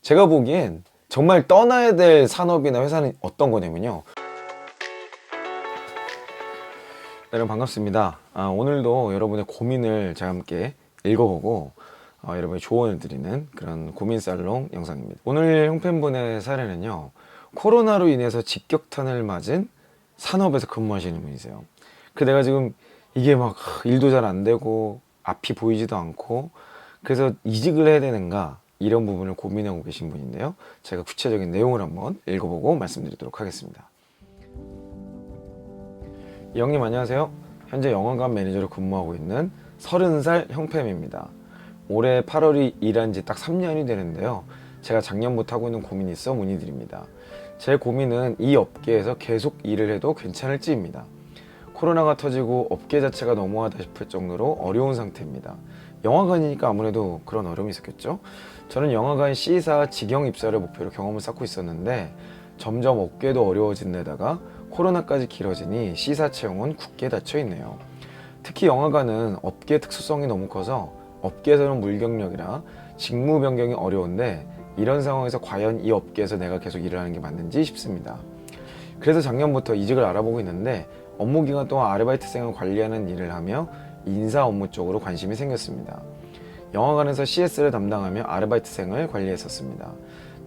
제가 보기엔 정말 떠나야 될 산업이나 회사는 어떤 거냐면요. 네, 여러분 반갑습니다. 오늘도 여러분의 고민을 제가 함께 읽어보고 여러분의 조언을 드리는 그런 고민살롱 영상입니다. 오늘 형팬분의 사례는요, 코로나로 인해서 직격탄을 맞은 산업에서 근무하시는 분이세요. 내가 지금 이게 막 일도 잘 안 되고 앞이 보이지도 않고 그래서 이직을 해야 되는가, 이런 부분을 고민하고 계신 분인데요, 제가 구체적인 내용을 한번 읽어보고 말씀드리도록 하겠습니다. 이 형님 안녕하세요. 현재 영화관 매니저로 근무하고 있는 30살 형팸입니다. 올해 8월이 일한 지 딱 3년이 되는데요, 제가 작년부터 하고 있는 고민이 있어 문의드립니다. 제 고민은 이 업계에서 계속 일을 해도 괜찮을지입니다. 코로나가 터지고 업계 자체가 너무하다 싶을 정도로 어려운 상태입니다. 영화관이니까 아무래도 그런 어려움이 있었겠죠. 저는 영화관 C사 직영 입사를 목표로 경험을 쌓고 있었는데 점점 업계도 어려워진 데다가 코로나까지 길어지니 C사 채용은 굳게 닫혀 있네요. 특히 영화관은 업계 특수성이 너무 커서 업계에서는 물경력이라 직무 변경이 어려운데, 이런 상황에서 과연 이 업계에서 내가 계속 일을 하는 게 맞는지 싶습니다. 그래서 작년부터 이직을 알아보고 있는데 업무 기간 동안 아르바이트생을 관리하는 일을 하며 인사 업무 쪽으로 관심이 생겼습니다. 영화관에서 CS를 담당하며 아르바이트생을 관리했었습니다.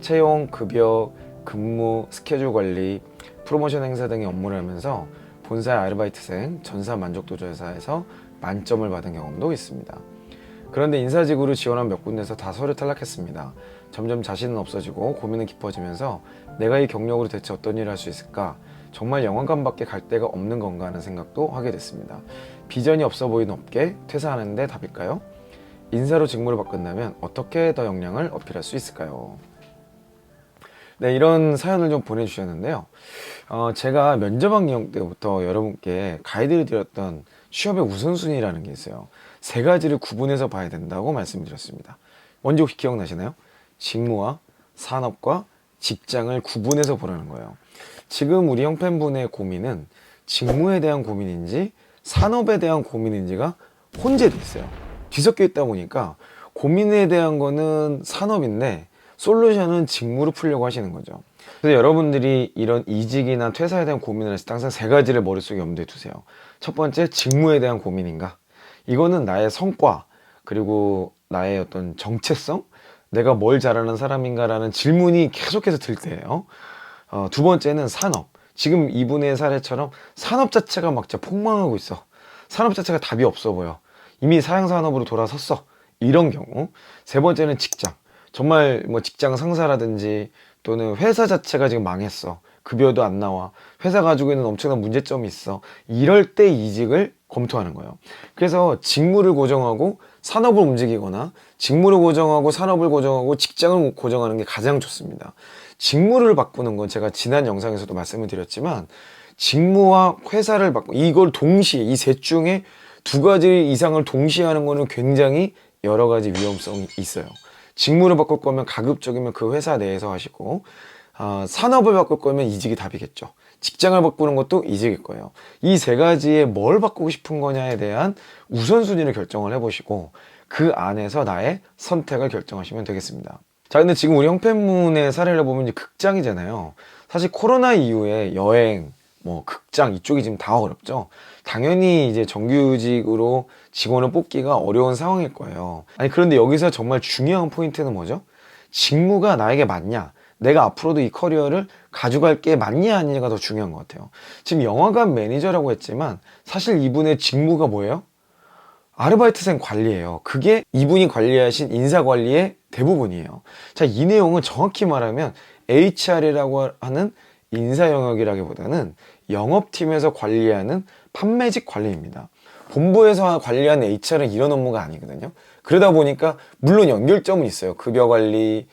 채용, 급여, 근무, 스케줄 관리, 프로모션 행사 등의 업무를 하면서 본사의 아르바이트생 전사 만족도 조사에서 만점을 받은 경험도 있습니다. 그런데 인사직으로 지원한 몇 군데에서 다 서류 탈락했습니다. 점점 자신은 없어지고 고민은 깊어지면서 내가 이 경력으로 대체 어떤 일을 할 수 있을까? 정말 영화관밖에 갈 데가 없는 건가 하는 생각도 하게 됐습니다. 비전이 없어 보이는 업계, 퇴사하는데 답일까요? 인사로 직무를 바꾼다면 어떻게 더 역량을 어필할 수 있을까요? 네, 이런 사연을 좀 보내주셨는데요. 제가 면접학 기형 때부터 여러분께 가이드를 드렸던 취업의 우선순위라는 게 있어요. 세 가지를 구분해서 봐야 된다고 말씀드렸습니다. 뭔지 혹시 기억나시나요? 직무와 산업과 직장을 구분해서 보라는 거예요. 지금 우리 형팬분의 고민은 직무에 대한 고민인지 산업에 대한 고민인지가 혼재돼 있어요. 뒤섞여 있다 보니까 고민에 대한 거는 산업인데 솔루션은 직무로 풀려고 하시는 거죠. 그래서 여러분들이 이런 이직이나 퇴사에 대한 고민을 했을 때 항상 세 가지를 머릿속에 염두에 두세요. 첫 번째, 직무에 대한 고민인가? 이거는 나의 성과, 그리고 나의 어떤 정체성, 내가 뭘 잘하는 사람인가라는 질문이 계속해서 들 때예요. 두 번째는 산업. 지금 이분의 사례처럼 산업 자체가 막 진짜 폭망하고 있어. 산업 자체가 답이 없어 보여. 이미 사양산업으로 돌아섰어. 이런 경우. 세 번째는 직장. 정말 뭐 직장 상사라든지 또는 회사 자체가 지금 망했어. 급여도 안 나와. 회사 가지고 있는 엄청난 문제점이 있어. 이럴 때 이직을 검토하는 거예요. 그래서 직무를 고정하고 산업을 움직이거나 직무를 고정하고 산업을 고정하고 직장을 고정하는 게 가장 좋습니다. 직무를 바꾸는 건 제가 지난 영상에서도 말씀을 드렸지만 직무와 회사를 이걸 동시에 이 셋 중에 두 가지 이상을 동시에 하는 거는 굉장히 여러 가지 위험성이 있어요. 직무를 바꿀 거면 가급적이면 그 회사 내에서 하시고, 산업을 바꿀 거면 이직이 답이겠죠. 직장을 바꾸는 것도 이직일 거예요. 이 세 가지에 뭘 바꾸고 싶은 거냐에 대한 우선순위를 결정을 해보시고 그 안에서 나의 선택을 결정하시면 되겠습니다. 자, 근데 지금 우리 형팬문의 사례를 보면 이제 극장이잖아요. 사실 코로나 이후에 여행, 극장 이쪽이 지금 다 어렵죠. 당연히 이제 정규직으로 직원을 뽑기가 어려운 상황일 거예요. 그런데 여기서 정말 중요한 포인트는 뭐죠? 직무가 나에게 맞냐? 내가 앞으로도 이 커리어를 가져갈 게 맞냐 아니냐가 더 중요한 것 같아요. 지금 영화관 매니저라고 했지만 사실 이분의 직무가 뭐예요? 아르바이트생 관리예요. 그게 이분이 관리하신 인사관리의 대부분이에요. 자, 이 내용은 정확히 말하면 HR이라고 하는 인사 영역이라기보다는 영업팀에서 관리하는 판매직 관리입니다. 본부에서 관리하는 HR은 이런 업무가 아니거든요. 그러다 보니까 물론 연결점은 있어요. 급여 관리,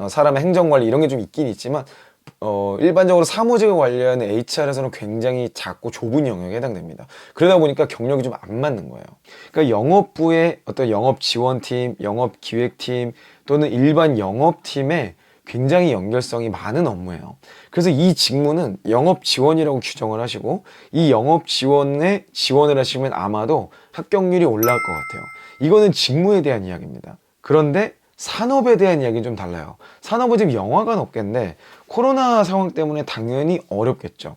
사람의 행정 관리 이런 게 좀 있긴 있지만 일반적으로 사무직을 관리하는 HR에서는 굉장히 작고 좁은 영역에 해당됩니다. 그러다 보니까 경력이 좀 안 맞는 거예요. 그러니까 영업부의 어떤 영업 지원팀, 영업 기획팀 또는 일반 영업팀에 굉장히 연결성이 많은 업무예요. 그래서 이 직무는 영업 지원이라고 규정을 하시고 이 영업 지원에 지원을 하시면 아마도 합격률이 올라갈 것 같아요. 이거는 직무에 대한 이야기입니다. 그런데 산업에 대한 이야기는 좀 달라요. 산업은 지금 영화관 업계인데 코로나 상황 때문에 당연히 어렵겠죠.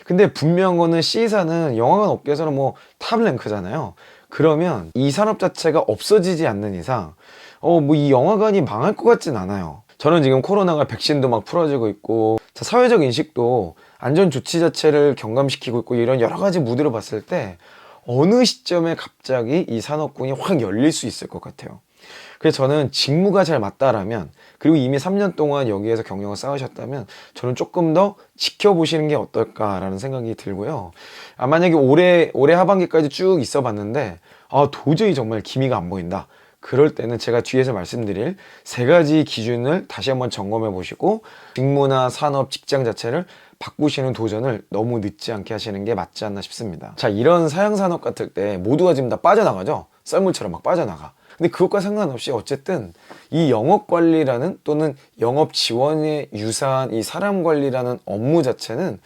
근데 분명한 거는 C사는 영화관 업계에서는 뭐 탑랭크잖아요. 그러면 이 산업 자체가 없어지지 않는 이상 뭐 이 영화관이 망할 것 같진 않아요. 저는 지금 코로나가 백신도 막 풀어지고 있고 사회적 인식도 안전 조치 자체를 경감시키고 있고 이런 여러 가지 무드를 봤을 때 어느 시점에 갑자기 이 산업군이 확 열릴 수 있을 것 같아요. 그래서 저는 직무가 잘 맞다라면, 그리고 이미 3년 동안 여기에서 경력을 쌓으셨다면 저는 조금 더 지켜보시는 게 어떨까라는 생각이 들고요. 만약에 올해 하반기까지 쭉 있어 봤는데 도저히 정말 기미가 안 보인다, 그럴 때는 제가 뒤에서 말씀드릴 세 가지 기준을 다시 한번 점검해 보시고 직무나 산업, 직장 자체를 바꾸시는 도전을 너무 늦지 않게 하시는 게 맞지 않나 싶습니다. 자, 이런 사양산업 같을 때 모두가 지금 다 빠져나가죠. 썰물처럼 막 빠져나가. 근데 그것과 상관없이 어쨌든 이 영업관리라는, 또는 영업지원에 유사한 이 사람관리라는 업무 자체는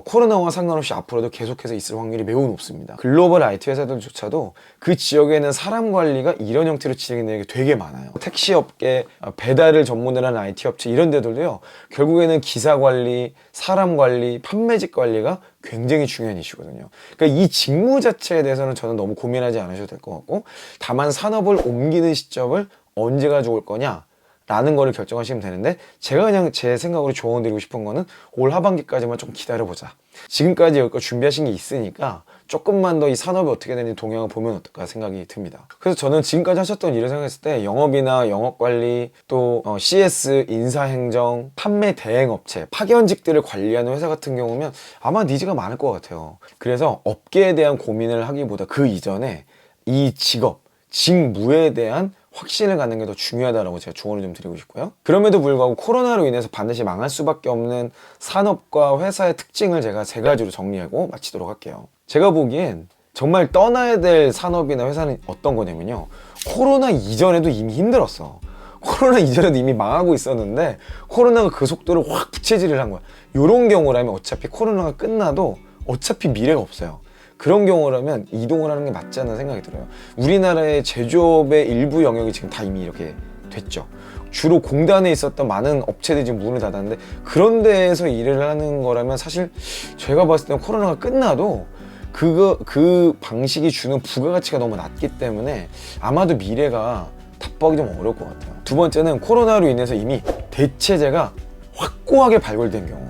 코로나와 상관없이 앞으로도 계속해서 있을 확률이 매우 높습니다. 글로벌 IT 회사들조차도 그 지역에는 사람 관리가 이런 형태로 진행되는 게 되게 많아요. 택시 업계, 배달을 전문으로 하는 IT 업체, 이런 데들도요, 결국에는 기사 관리, 사람 관리, 판매직 관리가 굉장히 중요한 이슈거든요. 그러니까 이 직무 자체에 대해서는 저는 너무 고민하지 않으셔도 될 것 같고, 다만 산업을 옮기는 시점을 언제가 좋을 거냐 라는 거를 결정하시면 되는데, 제가 그냥 제 생각으로 조언 드리고 싶은 거는 올 하반기까지만 좀 기다려보자. 지금까지 여기까지 준비하신 게 있으니까 조금만 더 이 산업이 어떻게 되는지 동향을 보면 어떨까 생각이 듭니다. 그래서 저는 지금까지 하셨던 일을 생각했을 때 영업이나 영업관리, 또 CS, 인사행정, 판매 대행업체, 파견직들을 관리하는 회사 같은 경우면 아마 니즈가 많을 것 같아요. 그래서 업계에 대한 고민을 하기보다 그 이전에 이 직업, 직무에 대한 확신을 갖는 게 더 중요하다고 제가 조언을 좀 드리고 싶고요. 그럼에도 불구하고 코로나로 인해서 반드시 망할 수밖에 없는 산업과 회사의 특징을 제가 세 가지로 정리하고 마치도록 할게요. 제가 보기엔 정말 떠나야 될 산업이나 회사는 어떤 거냐면요, 코로나 이전에도 이미 힘들었어. 코로나 이전에도 이미 망하고 있었는데 코로나가 그 속도를 확 부채질을 한 거야. 이런 경우라면 어차피 코로나가 끝나도 어차피 미래가 없어요. 그런 경우라면 이동을 하는 게 맞지 않나 생각이 들어요. 우리나라의 제조업의 일부 영역이 지금 다 이미 이렇게 됐죠. 주로 공단에 있었던 많은 업체들이 지금 문을 닫았는데, 그런 데에서 일을 하는 거라면 사실 제가 봤을 때는 코로나가 끝나도 그 방식이 주는 부가가치가 너무 낮기 때문에 아마도 미래가 답보기 좀 어려울 것 같아요. 두 번째는 코로나로 인해서 이미 대체제가 확고하게 발굴된 경우.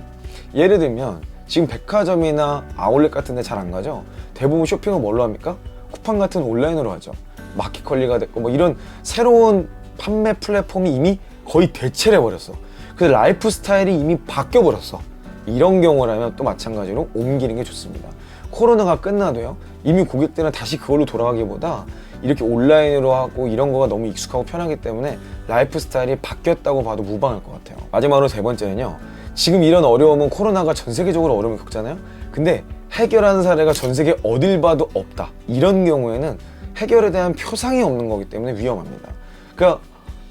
예를 들면 지금 백화점이나 아울렛 같은 데 잘 안 가죠. 대부분 쇼핑을 뭘로 합니까? 쿠팡 같은 온라인으로 하죠. 마켓컬리가 됐고 뭐 이런 새로운 판매 플랫폼이 이미 거의 대체를 해버렸어. 그래서 라이프 스타일이 이미 바뀌어버렸어. 이런 경우라면 또 마찬가지로 옮기는 게 좋습니다. 코로나가 끝나도요, 이미 고객들은 다시 그걸로 돌아가기보다 이렇게 온라인으로 하고 이런 거가 너무 익숙하고 편하기 때문에 라이프 스타일이 바뀌었다고 봐도 무방할 것 같아요. 마지막으로 세 번째는요, 지금 이런 어려움은 코로나가 전 세계적으로 어려움을 겪잖아요. 근데 해결하는 사례가 전 세계 어딜 봐도 없다. 이런 경우에는 해결에 대한 표상이 없는 거기 때문에 위험합니다. 그러니까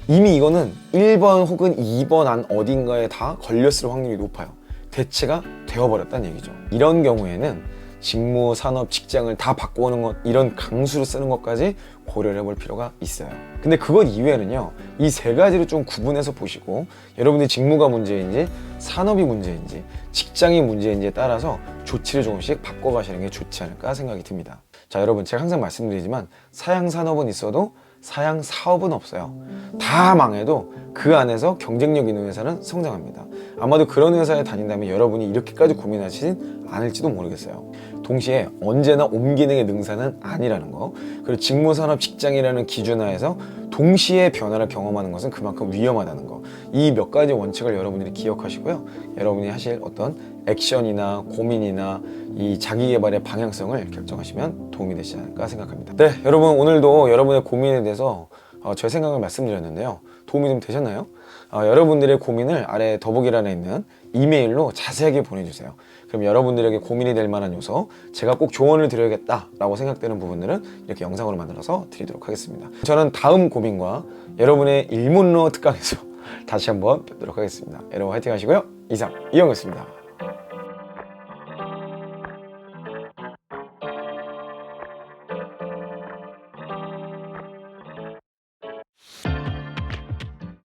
이미 이거는 1번 혹은 2번 안 어딘가에 다 걸렸을 확률이 높아요. 대체가 되어버렸다는 얘기죠. 이런 경우에는 직무, 산업, 직장을 다 바꾸는 것, 이런 강수를 쓰는 것까지 고려를 해볼 필요가 있어요. 근데 그것 이외에는요, 이 세 가지를 좀 구분해서 보시고 여러분들이 직무가 문제인지 산업이 문제인지 직장이 문제인지에 따라서 조치를 조금씩 바꿔가시는 게 좋지 않을까 생각이 듭니다. 자, 여러분, 제가 항상 말씀드리지만 사양산업은 있어도 사양사업은 없어요. 다 망해도 그 안에서 경쟁력 있는 회사는 성장합니다. 아마도 그런 회사에 다닌다면 여러분이 이렇게까지 고민하시진 않을지도 모르겠어요. 동시에 언제나 옮기는 게 능사는 아니라는 거, 그리고 직무, 산업, 직장이라는 기준 하에서 동시에 변화를 경험하는 것은 그만큼 위험하다는 거, 이 몇 가지 원칙을 여러분들이 기억하시고요, 여러분이 하실 어떤 액션이나 고민이나 이 자기 개발의 방향성을 결정하시면 도움이 되지 않을까 생각합니다. 네, 여러분, 오늘도 여러분의 고민에 대해서 저의 생각을 말씀드렸는데요, 도움이 좀 되셨나요? 여러분들의 고민을 아래 더보기란에 있는 이메일로 자세하게 보내주세요. 그럼 여러분들에게 고민이 될 만한 요소, 제가 꼭 조언을 드려야겠다라고 생각되는 부분들은 이렇게 영상으로 만들어서 드리도록 하겠습니다. 저는 다음 고민과 여러분의 일문로 특강에서 다시 한번 뵙도록 하겠습니다. 여러분 화이팅 하시고요. 이상 이영이었습니다.